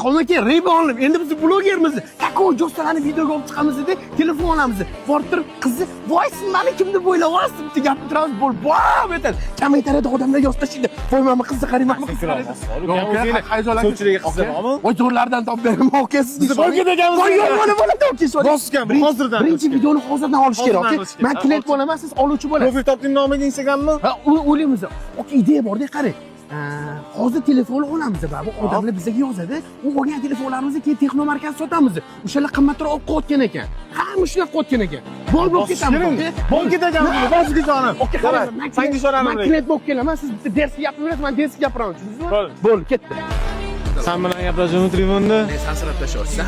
Qolmaka Ray-Ban'lim. Endi biz blogermiz. Takoy jo'stalarni videoga olib chiqamiz dedi. Telefon olamiz. Borib turib qizi, "Voy, siz meni kim deb o'ylayapsiz?" deb gapni turamiz. Bom etadi. Kommentariyada odamlar yozib tashlaydi. "Voy, mana qizni qarayman, qizni qarayman." Ko'pchiligiga qiziqmi? Voy, zo'rlardan topib beraman. Aka sizga. Biz bo'lgan ekanmiz. Voy, bo'ladi, aka. Bosgan, hozirdan. Birinchi videoni hozirdan olish kerak, aka. Men klient bo'laman, siz oluvchi bo'lasiz. Profil topding nomini Instagrammi? Ha, o'ylaymiz. Aka, ideya borda, qarang. Hozir telefon olamiz va bu odamlar bizga yozadi. U olgan telefonlarimizni keyin texnomarkazga sotamiz. O'shalar qimmatroq olib qo'yotgan ekan. Hamma shunday qo'yotgan ekan. Bo'lib ketamiz. Bo'lib ketaganmiz. Bosga jonim. Aka, qarang, Senga so'radim. men klient bo'lib kelaman. Siz bitta darsga gapiraverasiz, men darsga gapiraman, tushundingizmi? Bo'ldi, ketdi. Sen bilan gaplashishni unutmayman-da. Men sansirab tashlayapsiz.